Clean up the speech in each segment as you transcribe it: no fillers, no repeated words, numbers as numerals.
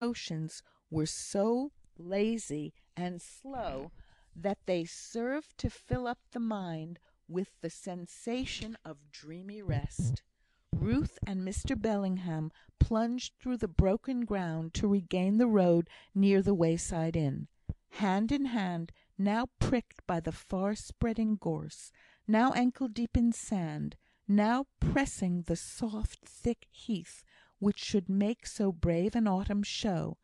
motions were so lazy and slow that they served to fill up the mind with the sensation of dreamy rest. Ruth and Mr. Bellingham plunged through the broken ground to regain the road near the wayside inn. Hand in hand, now pricked by the far-spreading gorse, now ankle-deep in sand, now pressing the soft, thick heath which should make so brave an autumn show,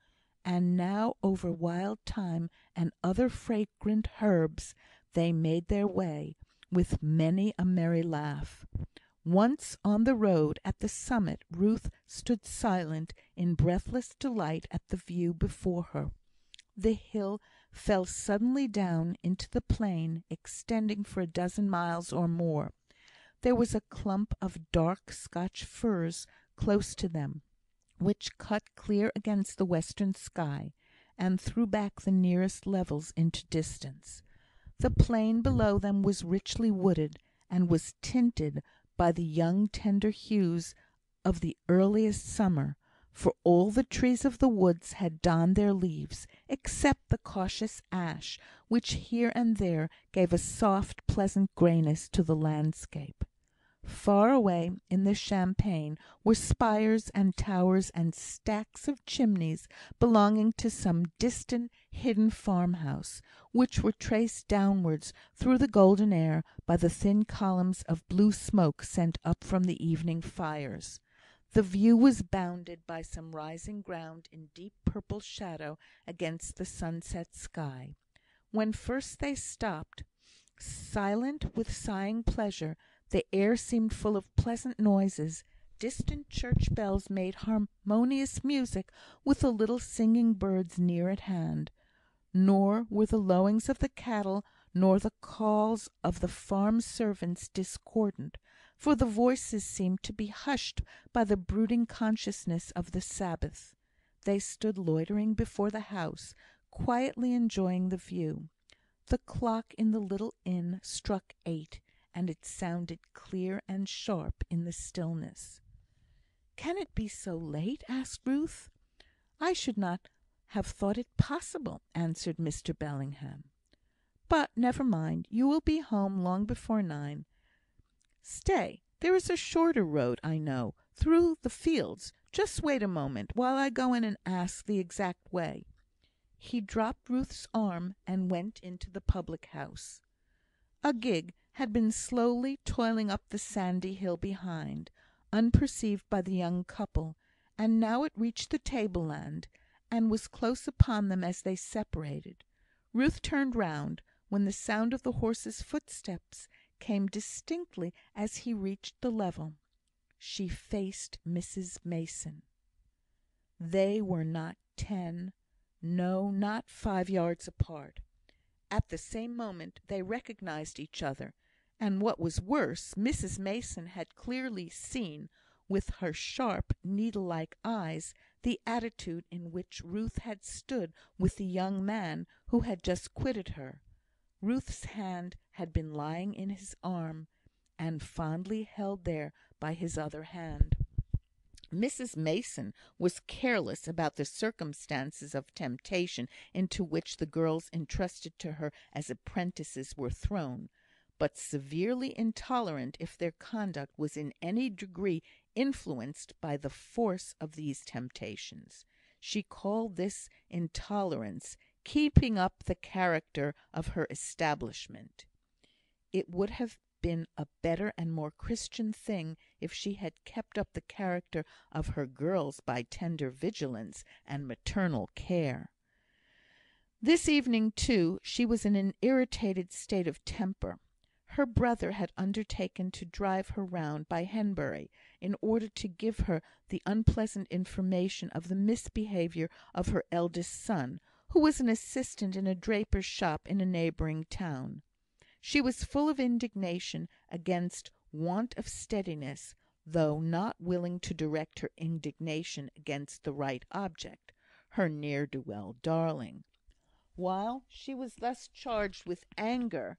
and now over wild thyme and other fragrant herbs, they made their way, with many a merry laugh. Once on the road, at the summit, Ruth stood silent in breathless delight at the view before her. The hill fell suddenly down into the plain, extending for a dozen miles or more. There was a clump of dark Scotch firs close to them, which cut clear against the western sky, and threw back the nearest levels into distance. The plain below them was richly wooded, and was tinted by the young tender hues of the earliest summer, for all the trees of the woods had donned their leaves, except the cautious ash, which here and there gave a soft, pleasant greyness to the landscape. Far away in the champaign were spires and towers and stacks of chimneys belonging to some distant hidden farmhouse, which were traced downwards through the golden air by the thin columns of blue smoke sent up from the evening fires. The view was bounded by some rising ground in deep purple shadow against the sunset sky. When first they stopped, silent with sighing pleasure, the air seemed full of pleasant noises. Distant church bells made harmonious music with the little singing birds near at hand. Nor were the lowings of the cattle nor the calls of the farm servants discordant, for the voices seemed to be hushed by the brooding consciousness of the Sabbath. They stood loitering before the house, quietly enjoying the view. The clock in the little inn struck 8, and it sounded clear and sharp in the stillness. "Can it be so late?" asked Ruth. "I should not have thought it possible," answered Mr. Bellingham. "But never mind, you will be home long before 9. Stay, there is a shorter road, I know, through the fields. Just wait a moment, while I go in and ask the exact way." He dropped Ruth's arm and went into the public house. A gig had been slowly toiling up the sandy hill behind, unperceived by the young couple, and now it reached the tableland, and was close upon them as they separated. Ruth turned round, when the sound of the horse's footsteps came distinctly as he reached the level. She faced Mrs. Mason. They were not 10, no, not 5 yards apart. At the same moment they recognised each other, and what was worse, Mrs. Mason had clearly seen, with her sharp, needle-like eyes, the attitude in which Ruth had stood with the young man who had just quitted her. Ruth's hand had been lying in his arm, and fondly held there by his other hand. Mrs. Mason was careless about the circumstances of temptation into which the girls entrusted to her as apprentices were thrown, but severely intolerant if their conduct was in any degree influenced by the force of these temptations. She called this intolerance keeping up the character of her establishment. It would have been a better and more Christian thing if she had kept up the character of her girls by tender vigilance and maternal care. This evening, too, she was in an irritated state of temper. Her brother had undertaken to drive her round by Henbury, in order to give her the unpleasant information of the misbehaviour of her eldest son, who was an assistant in a draper's shop in a neighbouring town. She was full of indignation against want of steadiness, though not willing to direct her indignation against the right object, her ne'er-do-well darling. While she was thus charged with anger,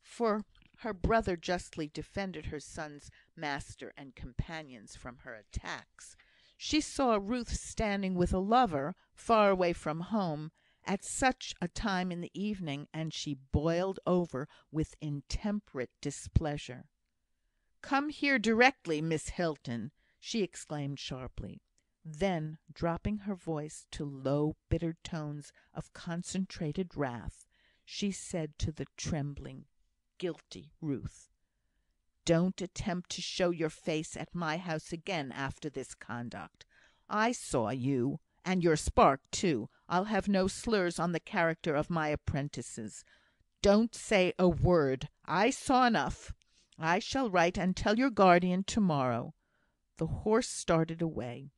for her brother justly defended her son's master and companions from her attacks, She saw Ruth standing with a lover, far away from home, at such a time in the evening, and she boiled over with intemperate displeasure. "Come here directly, Miss Hilton!" she exclaimed sharply. Then, dropping her voice to low, bitter tones of concentrated wrath, she said to the trembling, guilty Ruth, "Don't attempt to show your face at my house again after this conduct. I saw you, and your spark too. I'll have no slurs on the character of my apprentices. Don't say a word. I saw enough. I shall write and tell your guardian to-morrow." The horse started away,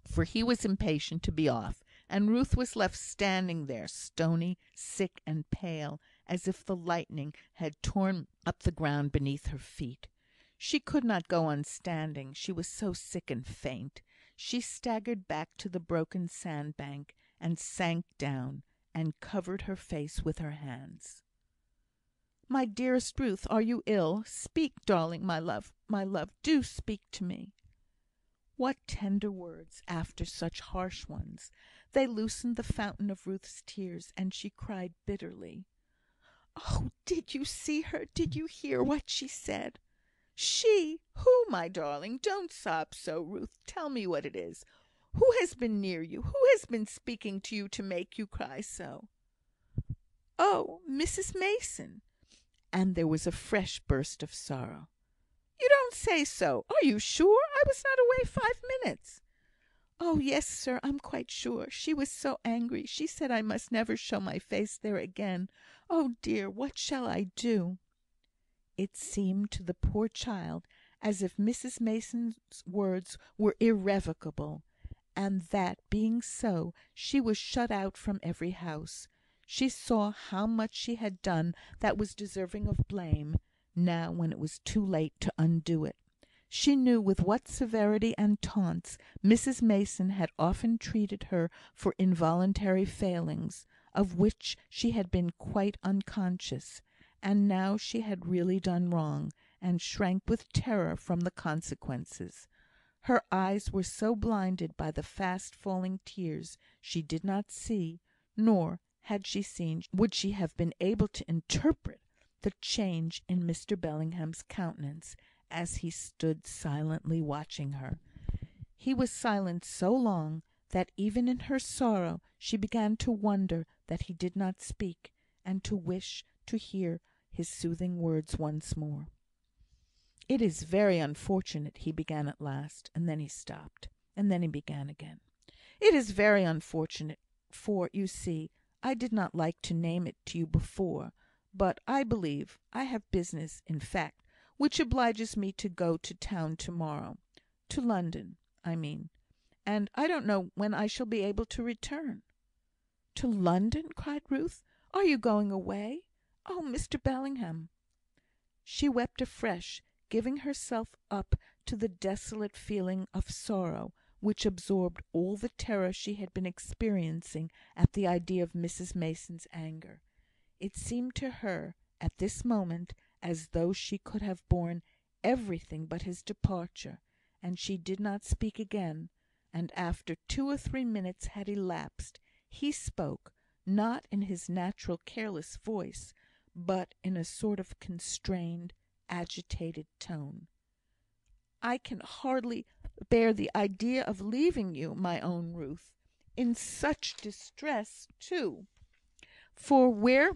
for he was impatient to be off, and Ruth was left standing there, stony, sick, and pale, as if the lightning had torn up the ground beneath her feet. She could not go on standing, she was so sick and faint. She staggered back to the broken sandbank, and sank down, and covered her face with her hands. "My dearest Ruth, are you ill? Speak, darling, my love, do speak to me." What tender words, after such harsh ones! They loosened the fountain of Ruth's tears, and she cried bitterly. "Oh, did you see her? Did you hear what she said?" "She! Who, my darling? Don't sob so, Ruth. Tell me what it is. Who has been near you? Who has been speaking to you to make you cry so?" "Oh, Mrs Mason!" And there was a fresh burst of sorrow. "You don't say so! Are you sure? I was not away 5 minutes." "Oh, yes, sir, I'm quite sure. She was so angry. She said I must never show my face there again. Oh, dear, what shall I do?" It seemed to the poor child as if Mrs Mason's words were irrevocable, and that, being so, she was shut out from every house. She saw how much she had done that was deserving of blame, now when it was too late to undo it. She knew with what severity and taunts Mrs Mason had often treated her for involuntary failings, of which she had been quite unconscious; and now she had really done wrong, and shrank with terror from the consequences. Her eyes were so blinded by the fast falling tears, she did not see, nor, had she seen, would she have been able to interpret the change in Mr Bellingham's countenance, as he stood silently watching her. He was silent so long, that even in her sorrow she began to wonder that he did not speak, and to wish to hear his soothing words once more. "It is very unfortunate," he began at last, and then he stopped, and then he began again. "It is very unfortunate, for, you see, I did not like to name it to you before, but I believe I have business, in fact, which obliges me to go to town to-morrow to London, I mean, and I don't know when I shall be able to return." "To London!" cried Ruth. "Are you going away? Oh, Mr Bellingham!" She wept afresh, giving herself up to the desolate feeling of sorrow, which absorbed all the terror she had been experiencing at the idea of Mrs Mason's anger. It seemed to her, at this moment, as though she could have borne everything but his departure, and she did not speak again, and after 2 or 3 minutes had elapsed, he spoke, not in his natural careless voice, but in a sort of constrained, agitated tone. "I can hardly bear the idea of leaving you, my own Ruth, in such distress, too. For where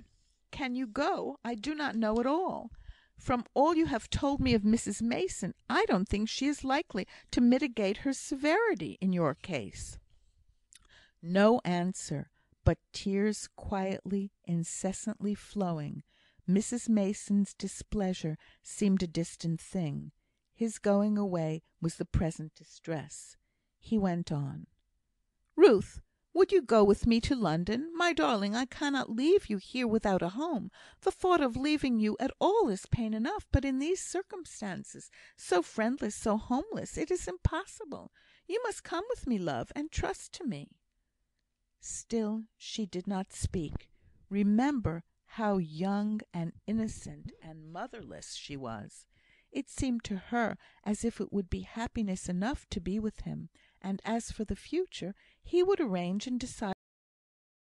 can you go? I do not know at all. From all you have told me of Mrs Mason, I don't think she is likely to mitigate her severity in your case." No answer, but tears quietly, incessantly flowing. Mrs Mason's displeasure seemed a distant thing. His going away was the present distress. He went on: "Ruth, would you go with me to London? My darling, I cannot leave you here without a home. The thought of leaving you at all is pain enough, but in these circumstances, so friendless, so homeless, it is impossible. You must come with me, love, and trust to me." Still she did not speak. Remember how young and innocent and motherless she was. It seemed to her as if it would be happiness enough to be with him, and as for the future, he would arrange and decide.